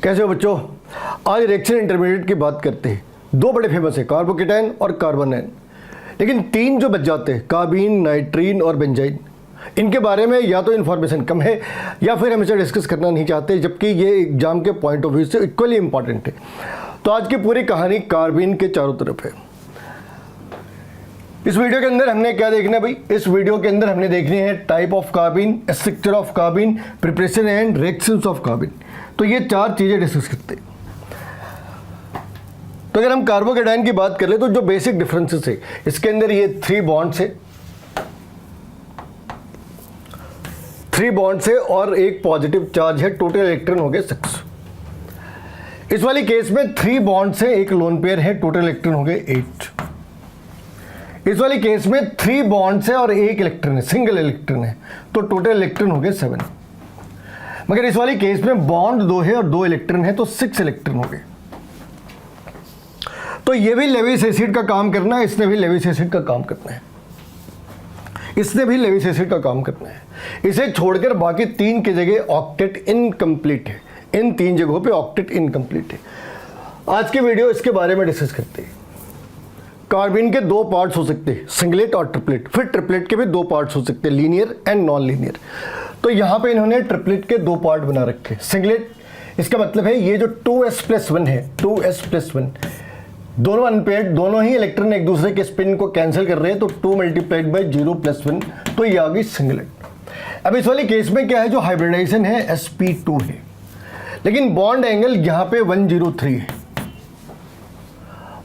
कैसे हो बच्चों। आज रिएक्शन इंटरमीडिएट की बात करते हैं। दो बड़े फेमस है, कार्बोकेटाइन और कार्बोनेन, लेकिन तीन जो बच जाते हैं, कार्बीन, नाइट्रीन और बेंजाइन, इनके बारे में या तो इन्फॉर्मेशन कम है या फिर हम इसे डिस्कस करना नहीं चाहते, जबकि ये एग्जाम के पॉइंट ऑफ व्यू से इक्वली इंपॉर्टेंट है। तो आज की पूरी कहानी कार्बीन के चारों तरफ है। इस वीडियो के अंदर हमने क्या देखना है भाई, इस वीडियो के अंदर हमने देखनी है type of carbene, structure of carbene, preparation and reactions of carbene. तो ये चार चीजें डिस्कस करते हैं। तो अगर हम कार्बोकेटाइन की बात कर ले तो जो बेसिक डिफरेंसेस है, इसके अंदर ये 3 बॉन्ड्स है, 3 बॉन्ड्स है और एक पॉजिटिव चार्ज है, टोटल इलेक्ट्रॉन हो गए 6। इस वाली केस में 3 बॉन्ड्स है, एक लोन पेयर है, टोटल इलेक्ट्रॉन हो गए 8। इस वाली केस में 3 बॉन्ड्स है और एक इलेक्ट्रॉन है, सिंगल इलेक्ट्रॉन है, तो टोटल इलेक्ट्रॉन हो गए 7। मगर इस वाली केस में बॉन्ड 2 है और 2 इलेक्ट्रॉन है, तो 6 इलेक्ट्रॉन हो गए। तो ये भी लेविस एसिड का काम करना है, इसने भी लेविस एसिड का काम करना है, इसने भी लेविस एसिड का काम करना है। इसे छोड़कर बाकी 3 की जगह ऑक्टेट इनकम्प्लीट है, इन 3 जगहों पे ऑक्टेट इनकम्प्लीट है। आज की वीडियो इसके बारे में डिस्कस करते हैं। कार्बीन के 2 पार्ट्स हो सकते हैं, सिंगलेट और ट्रिपलेट। फिर ट्रिपलेट के भी 2 पार्ट्स हो सकते हैं, लीनियर एंड नॉन लीनियर। तो यहाँ पे इन्होंने ट्रिपलेट के 2 पार्ट बना रखे। सिंगलेट, इसका मतलब है ये जो 2s+1 है, 2s+1, दोनों अनपेयर्ड, दोनों ही इलेक्ट्रॉन एक दूसरे के स्पिन को कैंसिल कर रहे हैं, तो 2 × 0+1, तो ये आ गई सिंगलेट। अब इस वाली केस में क्या है, जो हाइब्रिडाइजेशन है sp2 है, लेकिन बॉन्ड एंगल यहाँ पे 103 है,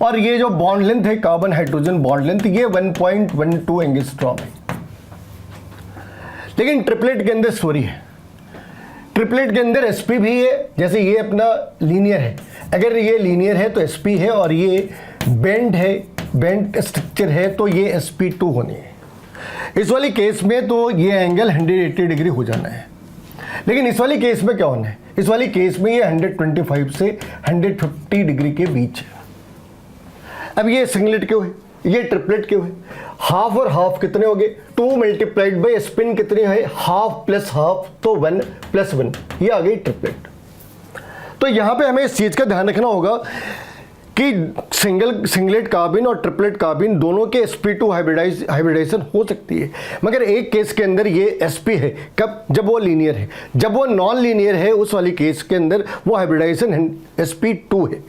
और ये जो बॉन्ड लेंथ है, कार्बन हाइड्रोजन बॉन्ड लेंथ, ये 1.12 एंगस्ट्रॉम है। लेकिन ट्रिपलेट के अंदर स्टोरी है, ट्रिपलेट के अंदर sp भी है, जैसे ये अपना लीनियर है, अगर ये लीनियर है तो sp है, और ये बेंड है, बेंड स्ट्रक्चर है, तो ये sp2 होनी है। इस वाली केस में तो ये एंगल 180 डिग्री हो जाना है। लेकिन इस वाली केस में क्या होना है, इस वाली केस में ये 125 से 150 डिग्री के बीच है। अब ये सिंगलेट क्यों है, ये ट्रिपलेट क्यों है? हाफ और हाफ कितने हो गए, 2 × स्पिन कितनी है, हाफ प्लस हाफ, तो 1 + 1, ये आ गई ट्रिपलेट। तो यहां पे हमें इस चीज का ध्यान रखना होगा कि सिंगलेट कार्बिन और ट्रिपलेट कार्बिन दोनों के sp2 हाइब्रिडाइजेशन हो सकती है, मगर एक केस के अंदर ये sp है, कब? जब वो लीनियर है। जब वो नॉन लीनियर है, उस वाली केस के अंदर वो हाइब्रिडाइजेशन sp2 है।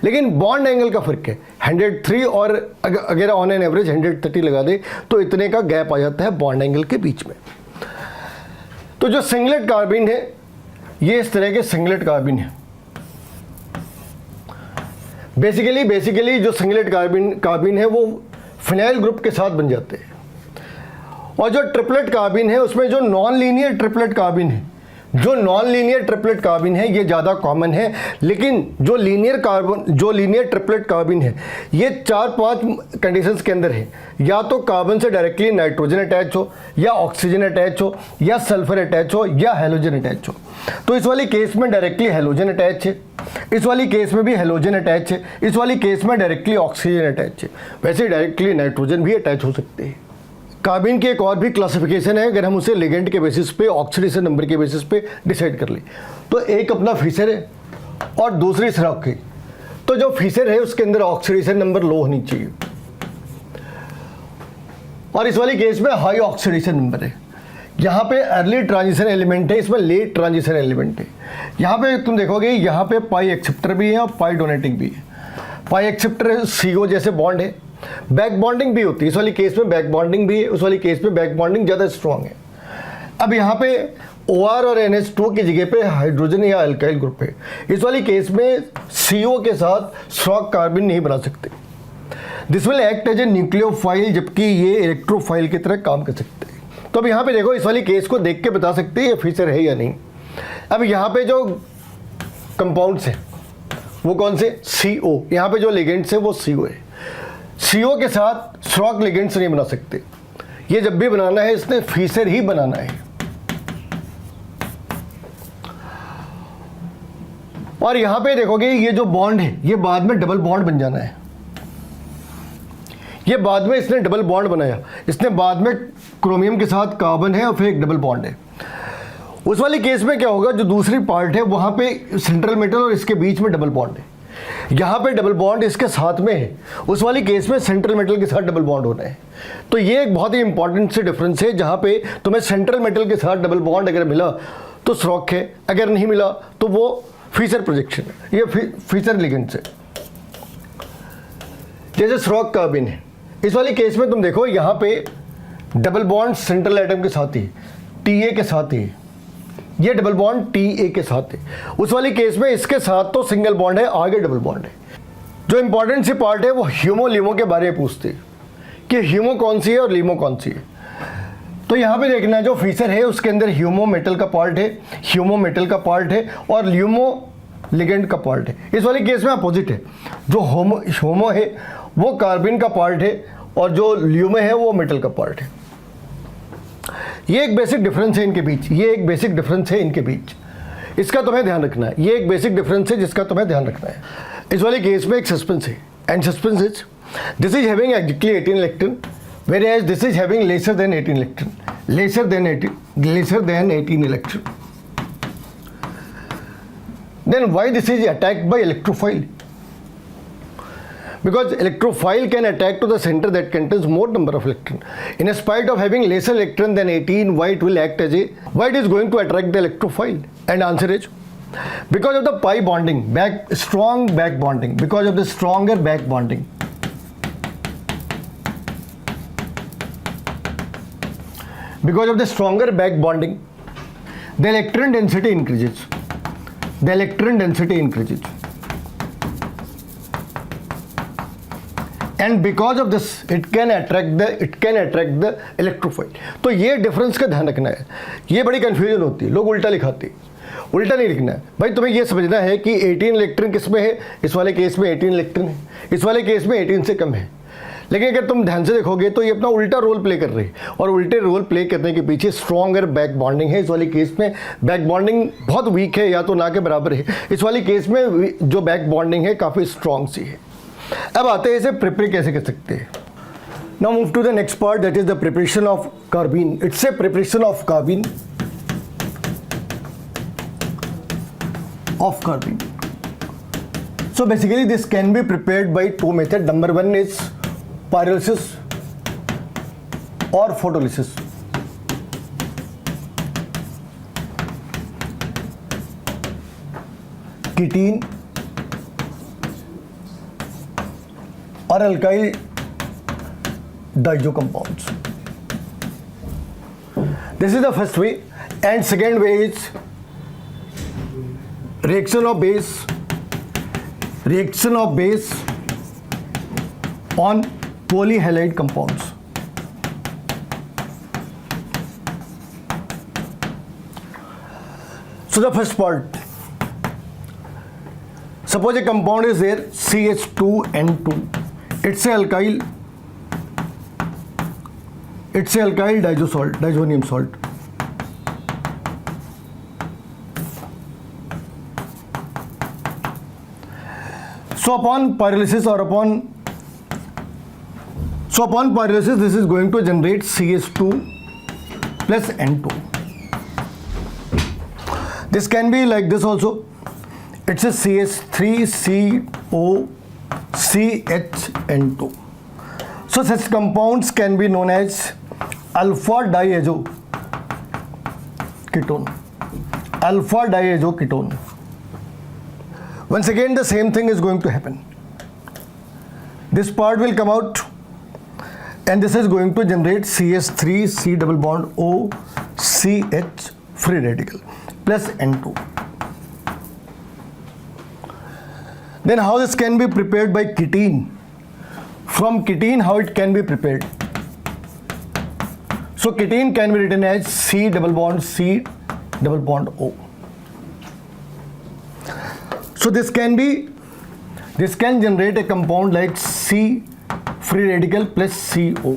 लेकिन बॉन्ड एंगल का फर्क है 103, और अगर ऑन एन एवरेज 130 लगा दे तो इतने का गैप आ जाता है बॉन्ड एंगल के बीच में। तो जो सिंगलेट कार्बिन है, ये इस तरह के सिंगलेट कार्बिन है। बेसिकली जो सिंगलेट कार्बिन है वो फिनाइल ग्रुप के साथ बन जाते हैं, और जो ट्रिपलेट कार्बिन है उसमें जो नॉन लीनियर ट्रिपलेट कार्बिन है, जो नॉन लीनियर ट्रिपलेट कार्बिन है ये ज़्यादा कॉमन है। लेकिन जो लीनियर ट्रिपलेट कार्बिन है, ये 4-5 कंडीशंस के अंदर है, या तो कार्बन से डायरेक्टली नाइट्रोजन अटैच हो, या ऑक्सीजन अटैच हो, या सल्फर अटैच हो, या हेलोजन अटैच हो। तो इस वाली केस में डायरेक्टली हेलोजन अटैच है, इस वाली केस में भी हेलोजन अटैच है, इस वाली केस में डायरेक्टली ऑक्सीजन अटैच है। वैसे डायरेक्टली नाइट्रोजन भी अटैच हो सकते हैं। कार्बिन की एक और भी क्लासिफिकेशन है, अगर हम उसे लिगेंड के बेसिस पे, ऑक्सीडेशन नंबर के बेसिस पे डिसाइड कर ले, तो एक अपना फीसर है और दूसरी सराक है। तो जो फीसर है उसके अंदर ऑक्सीडेशन नंबर लो होनी चाहिए, और इस वाली केस में हाई ऑक्सीडेशन नंबर है। यहाँ पे अर्ली ट्रांजिशन एलिमेंट है, इसमें लेट ट्रांजिशन एलिमेंट है। यहाँ पे तुम देखोगे, यहाँ पे पाई एक्सेप्टर भी है और पाई डोनेटिंग भी है। पाई एक्सेप्टर CO जैसे बॉन्ड है, बैक बॉन्डिंग भी होती है, इस वाली केस में बैक बॉन्डिंग भी है, उस वाली केस में बैक बॉन्डिंग ज़्यादा स्ट्रॉन्ग है। अब यहाँ पे OR और NH2 की जगह पे हाइड्रोजन या अल्काइल ग्रुप है, इस वाली केस में CO के साथ स्ट्रॉन्ग कार्बिन नहीं बना सकते। This will act as a nucleophile, जबकि ये इलेक्ट्रोफाइल की तरह काम कर सकते हैं। तो अब यहाँ पे देखो, इस वाली केस को देख के बता सकते हैं ये फीचर है या नहीं। अब यहाँ पे जो कंपाउंड्स हैं वो कौन से, CO, यहाँ पे जो लिगेंड्स है वो CO है। CO के साथ स्ट्रॉन्ग लिगेंड्स नहीं बना सकते, ये जब भी बनाना है इसने फीचर ही बनाना है। और यहाँ पे देखोगे, ये जो बॉन्ड है ये बाद में डबल बॉन्ड बन जाना है, ये बाद में इसने डबल बॉन्ड बनाया, इसने बाद में क्रोमियम के साथ कार्बन है और फिर एक डबल बॉन्ड है। उस वाले केस में क्या होगा, जो दूसरी पार्ट है वहाँ पे सेंट्रल मेटल और इसके बीच में डबल बॉन्ड है, यहाँ पे डबल बॉन्ड इसके साथ में है, उस वाली केस में सेंट्रल मेटल के साथ डबल बॉन्ड होना है। तो ये एक बहुत ही इंपॉर्टेंट से डिफरेंस है, जहाँ पे तुम्हें सेंट्रल मेटल के साथ डबल बॉन्ड अगर मिला तो स्ट्रोक है, अगर नहीं मिला तो वो फीचर प्रोजेक्शन है, ये फीचर लिगेंड से। जैसे स्ट्रोक कार्बिन है, इस वाली केस में तुम देखो यहाँ पे डबल बॉन्ड सेंट्रल एटम के साथ ही, TA के साथ ही, ये डबल बॉन्ड TA के साथ है। उस वाली केस में इसके साथ तो सिंगल बॉन्ड है, आगे डबल बॉन्ड है। जो इंपॉर्टेंट सी पार्ट है वो ह्यूमो लीमो के बारे में पूछती है कि ह्यूमो कौन सी है और लीमो कौन सी है। तो यहाँ पे देखना, जो फीचर है उसके अंदर ह्यूमो मेटल का पार्ट है, ह्यूमो मेटल का पार्ट है और ल्यूमो लिगेंड का पार्ट है। इस वाली केस में अपोजिट है, जो होमो है वो कार्बिन का पार्ट है और जो ल्यूमो है वो मेटल का पार्ट है। ये एक बेसिक डिफरेंस है इनके बीच, ये एक बेसिक डिफरेंस है इनके बीच, इसका तुम्हें ध्यान रखना है। ये एक बेसिक डिफरेंस है जिसका तुम्हें ध्यान रखना है। इस वाले केस में एक सस्पेंस है, and suspense is this is having exactly 18 electron, whereas this is having lesser than 18 electron, lesser than 18 electron. Then why this is attacked by electrophile? Because electrophile can attack to the center that contains more number of electron. In spite of having lesser electron than 18, why it will act as why it is going to attract the electrophile? And answer is because of the pi bonding, strong back bonding, because of the stronger back bonding. Because of the stronger back bonding, the electron density increases. The electron density increases. And because of this, it can attract the electrophile. तो ये difference का ध्यान रखना है। ये बड़ी confusion होती है, लोग उल्टा लिखाते हैं। उल्टा नहीं लिखना है भाई, तुम्हें ये समझना है कि 18 इलेक्ट्रॉन किस में है, इस वाले केस में 18 इलेक्ट्रॉन है, इस वाले केस में 18 से कम है। लेकिन अगर तुम ध्यान से देखोगे तो ये अपना उल्टा रोल प्ले कर रही है, और उल्टे रोल प्ले करने के पीछे स्ट्रॉन्गर बैक बॉन्डिंग है। इस वाली केस में बैक बॉन्डिंग बहुत वीक है या तो ना के बराबर है, इस वाली केस में जो बैक बॉन्डिंग है काफ़ी स्ट्रॉन्ग सी है। अब आते हैं इसे प्रिपेयर कैसे कर सकते हैं। Now move to the next part, that is the preparation of carbene. It's a preparation of carbene, So basically this can be prepared by two methods. Number one is pyrolysis or photolysis. Ketene or alkyl diazo compounds. This is the first way, and second way is reaction of base on polyhalide compounds. So the first part, suppose a compound is there, CH2N2, it's a alkyl diazonium salt. So upon pyrolysis this is going to generate CH2 plus N2. This can be like this also. It's a CH3COCHN2. So such compounds can be known as alpha diazo ketone. Once again the same thing is going to happen. This part will come out and this is going to generate CH3 C double bond O CH free radical plus N2. Then how this can be prepared by ketene? From ketene, how it can be prepared? So ketene can be written as C double bond O. So this can generate a compound like C free radical plus CO.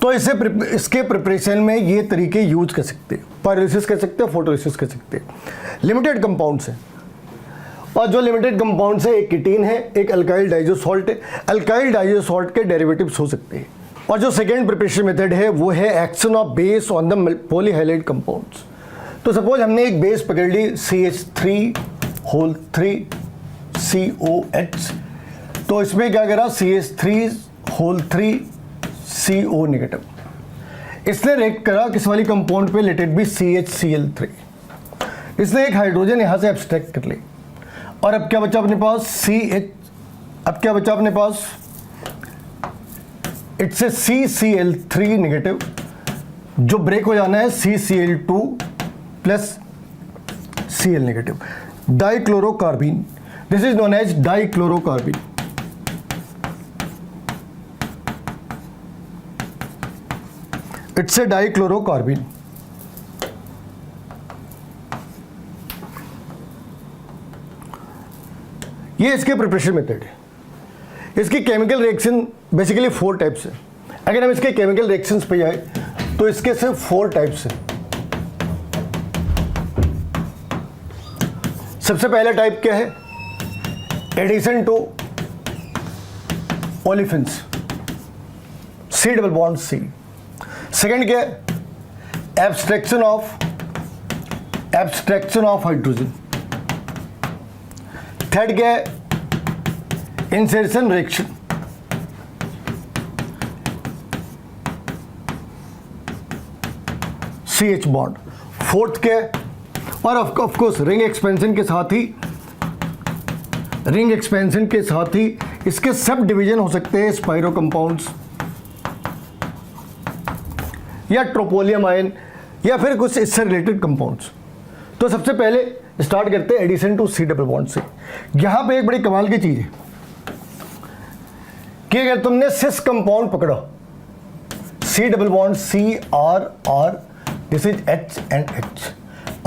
तो इसके preparation में ये तरीके use कर सकते हैं, pyrolysis कर सकते हैं, फोटोलिसिस कर सकते हैं। लिमिटेड कंपाउंड्स हैं, और जो लिमिटेड कंपाउंड्स है, एक कीटीन है, एक अल्काइल डाइजो सॉल्ट है। अल्काइल डाइजो सॉल्ट के डेरिवेटिव्स हो सकते हैं और जो सेकेंड प्रिपरेशन मेथड है वो है action of base on the polyhalide compounds. तो सपोज हमने एक बेस पकड़ ली CH3 तो इसमें क्या करा CH3 नेगेटिव, इसने रिएक्ट करा किस वाली कंपाउंड पे, लेट इट बी CHCl3। इसने एक हाइड्रोजन यहां से एब्स्ट्रैक्ट कर ली और अब क्या बचा अपने पास इट्स ए CCl3 नेगेटिव जो ब्रेक हो जाना है CCl2 plus Cl negative, dichlorocarbene. This is known as dichlorocarbene. It's a dichlorocarbene. ये इसके प्रिपरेशन मेथड है। इसकी केमिकल रिएक्शन बेसिकली 4 टाइप्स है। अगर हम इसके केमिकल रिएक्शंस पे जाए तो इसके सिर्फ 4 टाइप्स हैं। सबसे पहला टाइप क्या है, addition to olefins, C double bond C। Second क्या है, एब्स्ट्रैक्शन ऑफ हाइड्रोजन। थर्ड क्या है, insertion reaction. CH bond. Fourth क्या है, और ऑफ कोर्स रिंग एक्सपेंशन के साथ ही इसके सब डिवीजन हो सकते हैं, स्पाइरो कंपाउंड्स या ट्रोपोलियम आयन या फिर कुछ इससे रिलेटेड कंपाउंड्स। तो सबसे पहले स्टार्ट करते हैं addition to C double bond से। यहां पे एक बड़ी कमाल की चीज है कि अगर तुमने सिस कंपाउंड पकड़ा C double bond CR, this is H and H,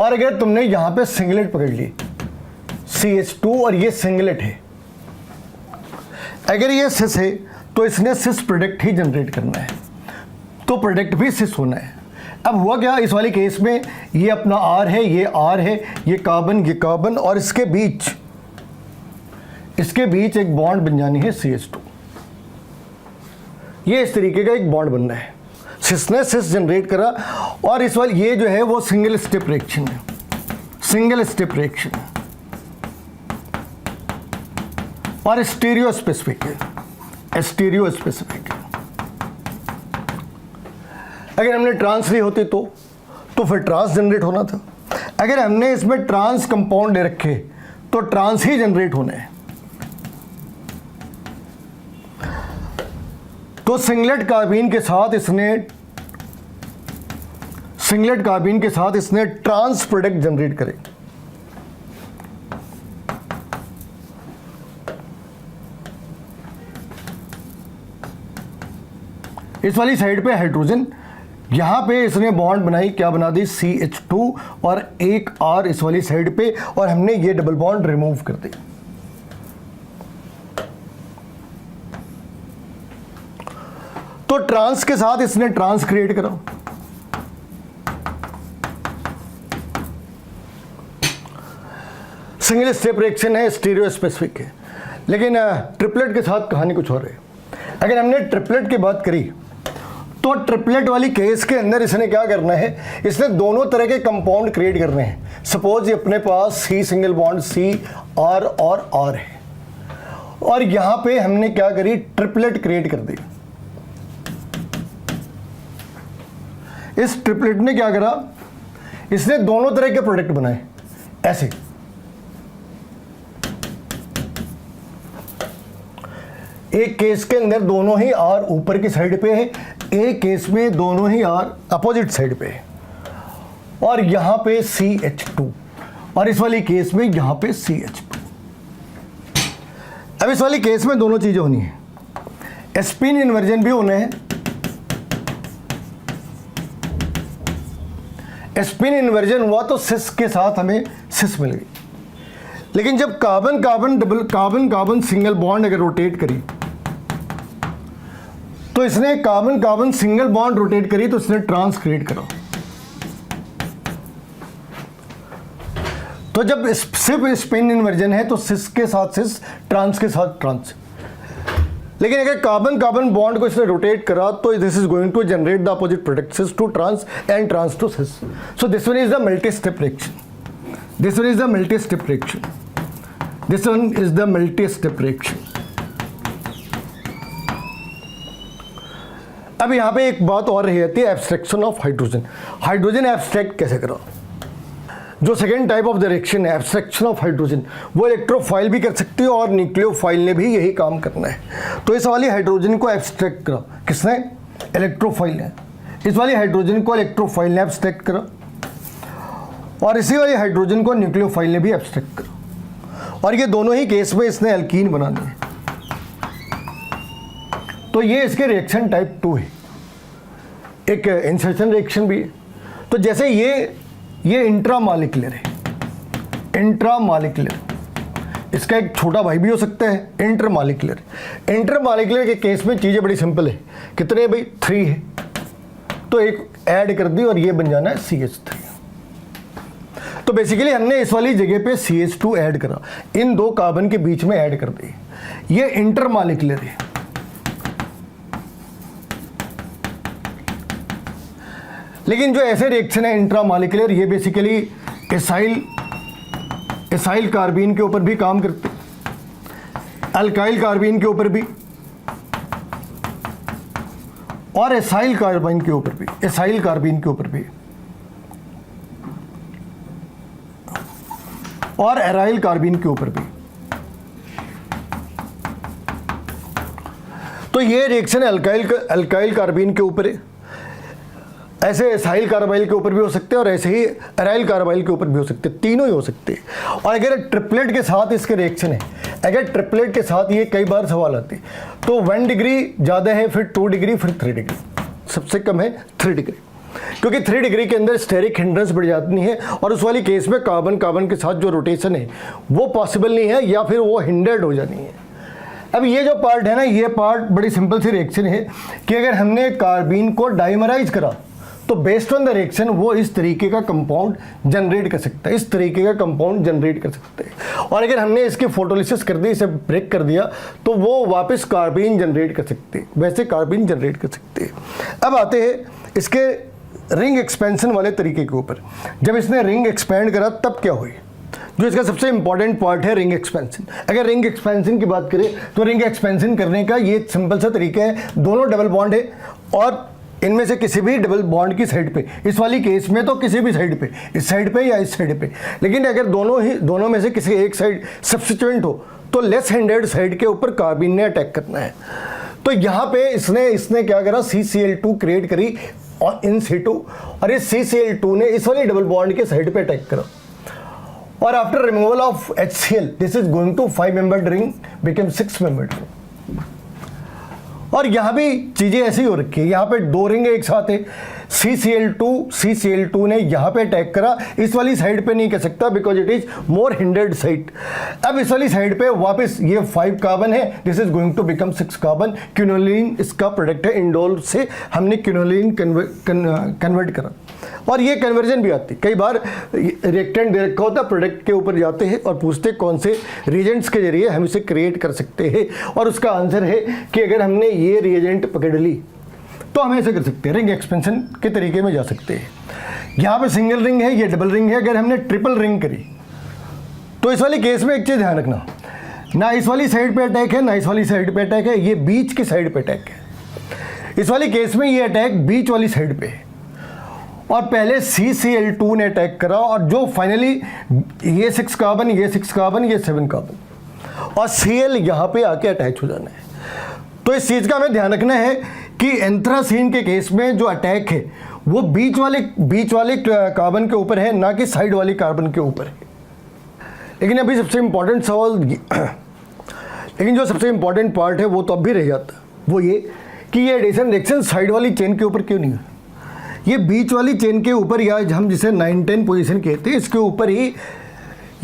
और अगर तुमने यहां पे सिंगलेट पकड़ ली CH2 और ये सिंगलेट है, अगर ये सिस है तो इसने सिस प्रोडक्ट ही जनरेट करना है, तो प्रोडक्ट भी सिस होना है। अब हुआ क्या, इस वाले केस में ये अपना R है, ये R है, ये कार्बन और इसके बीच एक बॉन्ड बन जानी है CH2। ये इस तरीके का एक बॉन्ड बनना है, सिस ने सिस जनरेट करा। और इस वाले ये जो है वो सिंगल स्टेप रिएक्शन है, और स्टीरियो स्पेसिफिक है। अगर हमने ट्रांस ली होती तो फिर ट्रांस जनरेट होना था। अगर हमने इसमें ट्रांस कंपाउंड ले रखे तो ट्रांस ही जनरेट होने हैं। तो सिंगलेट कार्बीन के साथ इसने ट्रांस प्रोडक्ट जनरेट करे। इस वाली साइड पे हाइड्रोजन, यहां पे इसने बॉन्ड बनाई, क्या बना दी CH2 और एक R इस वाली साइड पे, और हमने ये डबल बॉन्ड रिमूव कर दी। तो ट्रांस के साथ इसने ट्रांस क्रिएट करा। सिंगल स्टेप रिएक्शन है, स्टीरियो स्पेसिफिक है। लेकिन ट्रिपलेट के साथ कहानी कुछ और है। अगर हमने ट्रिपलेट की बात करी तो ट्रिपलेट वाली केस के अंदर इसने क्या करना है, इसने दोनों तरह के कंपाउंड क्रिएट करने हैं। सपोज ये अपने पास C single bond C R और R है, और यहां पे हमने क्या करी, ट्रिपलेट क्रिएट कर दी। इस ट्रिपलेट ने क्या करा, इसने दोनों तरह के प्रोडक्ट बनाए ऐसे। एक केस के अंदर दोनों ही R ऊपर की साइड पे है, एक केस में दोनों ही R अपोजिट साइड पे है, और यहां पे CH2, और इस वाली केस में यहां पे CH2। अब इस वाली केस में दोनों चीजें होनी है, स्पिन इन्वर्जन भी होना है। स्पिन इन्वर्जन हुआ तो सिस के साथ हमें सिस मिल गई। लेकिन जब कार्बन सिंगल बॉन्ड अगर रोटेट करी, तो इसने कार्बन सिंगल बॉन्ड रोटेट करी तो इसने ट्रांस क्रिएट करा। तो जब सिर्फ स्पिन इन्वर्जन है तो सिस के साथ सिस, ट्रांस के साथ ट्रांस। लेकिन अगर कार्बन कार्बन बॉन्ड को इसने रोटेट करा तो this is going to generate the opposite products to trans and trans to cis. So this one is the multi step reaction. This one is the multi step reaction. This one is the multi step reaction. अब यहाँ पे एक बात और रह जाती है, abstraction of hydrogen. Hydrogen abstract कैसे करो? जो second type of the reaction है एब्स्ट्रैक्शन ऑफ हाइड्रोजन, वो इलेक्ट्रोफाइल भी कर सकती है और न्यूक्लियोफाइल ने भी यही काम करना है. तो इस वाली हाइड्रोजन को एब्स्ट्रैक्ट करा किसने? इलेक्ट्रोफाइल ने. इस वाली हाइड्रोजन को इलेक्ट्रोफाइल ने एब्स्ट्रैक्ट करा और इसी वाली हाइड्रोजन को न्यूक्लियोफाइल ने भी एब्स्ट्रैक्ट करा. और ये दोनों ही केस में इसने एल्कीन बनानी है. तो ये इसके रिएक्शन टाइप 2 है. एक इंसर्शन रिएक्शन भी है. तो जैसे ये इंट्रामॉलिक्यूलर है, इंट्रामॉलिक्यूलर. इसका एक छोटा भाई भी हो सकता है इंटरमॉलिक्यूलर. इंटरमॉलिक्यूलर के केस में चीज़ें बड़ी सिंपल है. कितने भाई? 3 है. तो एक ऐड कर दी और ये बन जाना है CH3. तो बेसिकली हमने इस वाली जगह पे CH2 ऐड करा, इन दो कार्बन के बीच में ऐड कर दी. ये इंटरमॉलिक्यूलर है. लेकिन जो ऐसे रिएक्शन है इंट्रामॉलिक्यूलर, ये बेसिकली एसाइल कार्बीन के ऊपर भी काम करते, अल्काइल कार्बीन के ऊपर भी और एसाइल कार्बाइन के ऊपर भी, एसाइल कार्बीन के ऊपर भी और एराइल कार्बीन के ऊपर भी. तो ये रिएक्शन अल्काइल कार्बीन के ऊपर है, ऐसे एसाइल कार्बाइल के ऊपर भी हो सकते हैं और ऐसे ही एराइल कार्बाइल के ऊपर भी हो सकते हैं. तीनों ही हो सकते हैं. और अगर ट्रिपलेट के साथ इसके रिएक्शन है, अगर ट्रिपलेट के साथ ये कई बार सवाल आते हैं, तो 1 डिग्री ज़्यादा है, फिर 2 डिग्री, फिर 3 डिग्री, सबसे कम है 3 डिग्री. क्योंकि 3 डिग्री के अंदर स्टेरिक हिंड्रेंस बढ़ जाती है और उस वाली केस में कार्बन कार्बन के साथ जो रोटेशन है वो पॉसिबल नहीं है या फिर वो हिंडर्ड हो जानी है. अब ये जो पार्ट है ना, ये पार्ट बड़ी सिंपल सी रिएक्शन है कि अगर हमने कार्बीन को डाइमराइज करा तो बेस्ड ऑन द रिएक्शन वो इस तरीके का कंपाउंड जनरेट कर सकता है, इस तरीके का कंपाउंड जनरेट कर सकते हैं. और अगर हमने इसकी फोटोलिसिस कर दी, इसे ब्रेक कर दिया, तो वो वापस कार्बीन जनरेट कर सकते हैं, वैसे कार्बीन जनरेट कर सकते हैं. अब आते हैं इसके रिंग एक्सपेंशन वाले तरीके के ऊपर. जब इसने रिंग एक्सपेंड करा तब क्या हुई? जो इसका सबसे इंपॉर्टेंट पार्ट है रिंग एक्सपेंशन. अगर रिंग एक्सपेंशन की बात करें तो रिंग एक्सपेंशन करने का ये सिंपल सा तरीका है. दोनों डबल बॉन्ड है और इनमें से किसी भी डबल बॉन्ड की साइड पे, इस वाली केस में तो किसी भी साइड पे, इस साइड पे या इस साइड पे, लेकिन अगर दोनों में से किसी एक साइड सब्स्टिट्यूएंट हो तो लेस हैंडेड साइड के ऊपर कार्बन ने अटैक करना है. तो यहाँ पे इसने क्या करा? CCl2 क्रिएट करी और इन situ, और इस CCl2 ने इस वाली डबल बॉन्ड के साइड पे अटैक करा. और after removal of HCl this is going to 5 membered ring become 6 membered ring. और यहाँ भी चीज़ें ऐसी हो रखी है. यहाँ पे 2 रिंग एक साथ है. CCl2 ने यहाँ पे अटैक करा, इस वाली साइड पे नहीं कर सकता because it is more hindered side. अब इस वाली साइड पे वापस ये 5 कार्बन है, this is going to become 6 carbon. Quinoline इसका प्रोडक्ट है, इंडोल से हमने क्विनोलिन कन्वर्ट करा. और ये कन्वर्जन भी आती है. कई बार रिएक्टेंट दे रखा होता है, प्रोडक्ट के ऊपर जाते हैं और पूछते हैं कौन से रिएजेंट्स के जरिए हम इसे क्रिएट कर सकते हैं, और उसका आंसर है कि अगर हमने ये रिएजेंट पकड़ ली तो हम ऐसे कर सकते हैं, रिंग एक्सपेंशन के तरीके में जा सकते हैं. यहाँ पे सिंगल रिंग है, ये डबल रिंग है. अगर हमने ट्रिपल रिंग करी तो इस वाले केस में एक चीज़ ध्यान रखना, ना इस वाली साइड पे अटैक है ना इस वाली साइड पे अटैक है, ये बीच की साइड पे अटैक है. इस वाली केस में ये अटैक बीच वाली साइड पे है और पहले CCl2 ने अटैक करा और जो फाइनली ये 6 कार्बन, ये 6 कार्बन, ये 7 कार्बन और Cl यहाँ पे आके अटैच हो जाना है. तो इस चीज़ का हमें ध्यान रखना है कि एंथ्रासीन के केस में जो अटैक है वो बीच वाले कार्बन के ऊपर है, ना कि साइड वाली कार्बन के ऊपर है. लेकिन अभी सबसे इम्पॉर्टेंट सवाल, लेकिन जो सबसे इम्पॉर्टेंट पार्ट है वो तो अब भी रह जाता, वो ये कि ये एडिशन रिएक्शन साइड वाली चेन के ऊपर क्यों नहीं है? ये बीच वाली चेन के ऊपर, या हम जिसे 9-10 पोजीशन कहते हैं, इसके ऊपर ही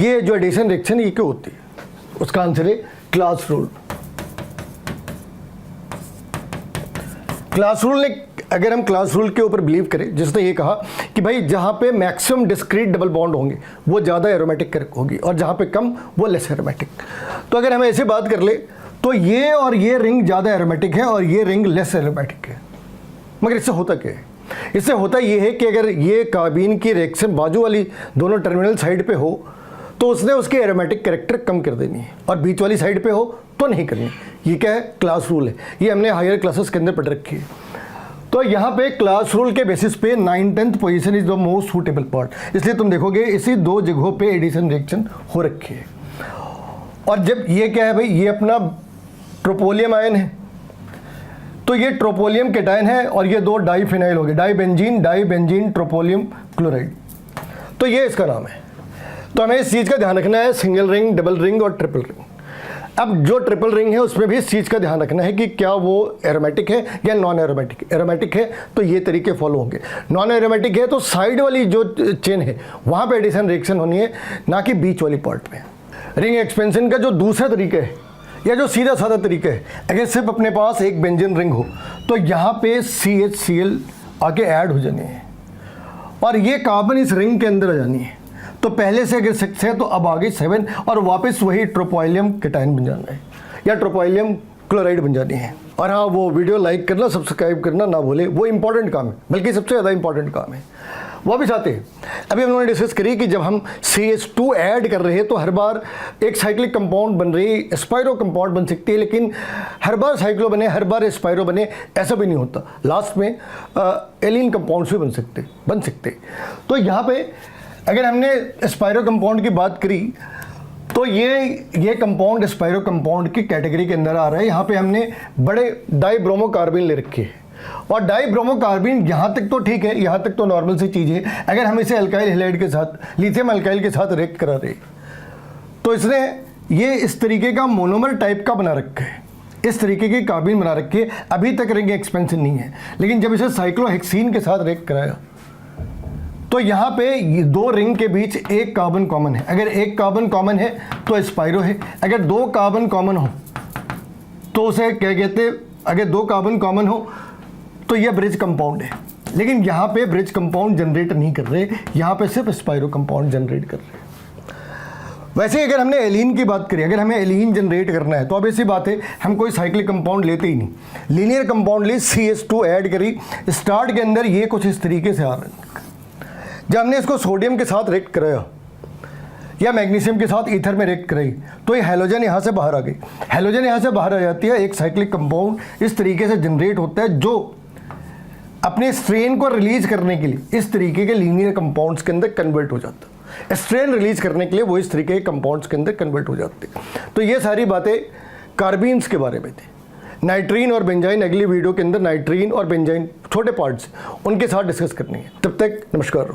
ये जो एडिशन रिएक्शन ये क्यों होती है? उसका आंसर है क्लास रूल. क्लास रूल ने, अगर हम क्लास रूल के ऊपर बिलीव करें, जिसने ये कहा कि भाई जहाँ पे मैक्सिमम डिस्क्रीट डबल बॉन्ड होंगे वो ज़्यादा एरोमेटिक होगी और जहाँ पे कम वो लेस एरोमेटिक. तो अगर हम ऐसे बात कर ले तो ये और ये रिंग ज़्यादा एरोमेटिक है और ये रिंग लेस एरोमेटिक है। मगर इससे होता क्या है? इससे होता ये है कि अगर ये कार्बीन की रिएक्शन बाजू वाली दोनों टर्मिनल साइड पे हो तो उसने उसके एरोमेटिक कैरेक्टर कम कर देनी है, और बीच वाली साइड पे हो तो नहीं करनी। ये क्या है? क्लास रूल है। ये हमने हायर क्लासेस के अंदर पढ़ रखी है। तो यहाँ पे क्लास रूल के बेसिस पे 9th position is the most suitable part. इसलिए तुम देखोगे इसी 2 जगहों पे एडिशन रिएक्शन हो रखी है। और जब ये क्या है भाई, ये अपना ट्रोपोलियम आयन है, तो ये ट्रोपोलियम केटायन है और ये 2 डाईफिनाइल हो गए, डाईबेंजीन ट्रोपोलियम क्लोराइड। तो ये इसका नाम है। तो हमें इस चीज़ का ध्यान रखना है, सिंगल रिंग, डबल रिंग और ट्रिपल रिंग। अब जो ट्रिपल रिंग है उसमें भी इस चीज़ का ध्यान रखना है कि क्या वो एरोमेटिक है या नॉन एरोमेटिक। एरोमेटिक है तो ये तरीके फॉलो होंगे, नॉन एरोमेटिक है तो साइड वाली जो चेन है वहाँ पे एडिशन रिएक्शन होनी है, ना कि बीच वाली पार्ट में। रिंग एक्सपेंशन का जो दूसरा तरीका है या जो सीधा साधा तरीका है, अगर सिर्फ अपने पास एक बेंजीन रिंग हो तो यहाँ पे CHCl आके ऐड हो जानी है और ये कार्बन इस रिंग के अंदर आ जानी है। तो पहले से अगर 6 है तो अब आगे 7 और वापस वही ट्रोपोइलियम केटायन बन जाना है या ट्रोपोइलियम क्लोराइड बन जानी है। और हाँ, वो वीडियो लाइक करना, सब्सक्राइब करना ना भूले, वो इंपॉर्टेंट काम है, बल्कि सबसे ज़्यादा इंपॉर्टेंट काम है। वापस आते हैं, अभी हम लोगों ने डिस्कस करी कि जब हम CH2 ऐड कर रहे हैं तो हर बार एक साइक्लिक कंपाउंड बन रही है, स्पाइरो कंपाउंड बन सकती है, लेकिन हर बार साइक्लो बने, हर बार स्पाइरो बने ऐसा भी नहीं होता। लास्ट में एलीन कंपाउंड्स भी बन सकते। तो यहाँ पे अगर हमने स्पाइरो कंपाउंड की बात करी तो ये कंपाउंड स्पाइरो कंपाउंड की कैटेगरी के अंदर आ रहा है। यहाँ पे हमने बड़े डाईब्रोमोकार्बिन ले रखे हैं और डाईब्रोमोकार्बिन यहाँ तक तो ठीक है, यहाँ तक तो नॉर्मल सी चीज़ है। अगर हम इसे अल्काइल हैलाइड के साथ, लिथियम अल्काइल के साथ रिएक्ट करा रहे तो इसने ये इस तरीके का मोनोमर टाइप का बना रखा है, इस तरीके की कार्बिन बना रखी है। अभी तक रिंग एक्सपेंशन नहीं है, लेकिन जब इसे साइक्लोहेक्सीन के साथ रिएक्ट कराया तो यहाँ पे 2 रिंग के बीच एक कार्बन कॉमन है। अगर एक कार्बन कॉमन है तो स्पाइरो है, अगर 2 कार्बन कॉमन हो तो उसे क्या कहते हैं, अगर 2 कार्बन कॉमन हो तो यह ब्रिज कंपाउंड है। लेकिन यहाँ पे ब्रिज कंपाउंड जनरेट नहीं कर रहे, यहाँ पे सिर्फ स्पाइरो कंपाउंड जनरेट कर रहे हैं। वैसे अगर हमने एलीन की बात करी, अगर हमें एलीन जनरेट करना है तो अब ऐसी बात है, हम कोई साइक्लिक कंपाउंड लेते ही नहीं, लीनियर कंपाउंड ले, CH2 ऐड करी, स्टार्ट के अंदर ये कुछ इस तरीके से आ रहा है। जब हमने इसको सोडियम के साथ रिएक्ट कराया या मैग्नीशियम के साथ ईथर में रिएक्ट कराई तो ये हैलोजन यहाँ से बाहर आ गई। हैलोजन यहाँ से बाहर आ जाती है, एक साइक्लिक कंपाउंड इस तरीके से जनरेट होता है जो अपने स्ट्रेन को रिलीज करने के लिए इस तरीके के लीनियर कंपाउंड्स के अंदर कन्वर्ट हो जाता है। स्ट्रेन रिलीज करने के लिए वो इस तरीके के कंपाउंड्स के अंदर कन्वर्ट हो जाते हैं। तो ये सारी बातें कार्बीन्स के बारे में थी। नाइट्रीन और बेंजाइन अगली वीडियो के अंदर नाइट्रीन और बेंजाइन छोटे पार्ट्स उनके साथ डिस्कस करनी है। तब तक नमस्कार।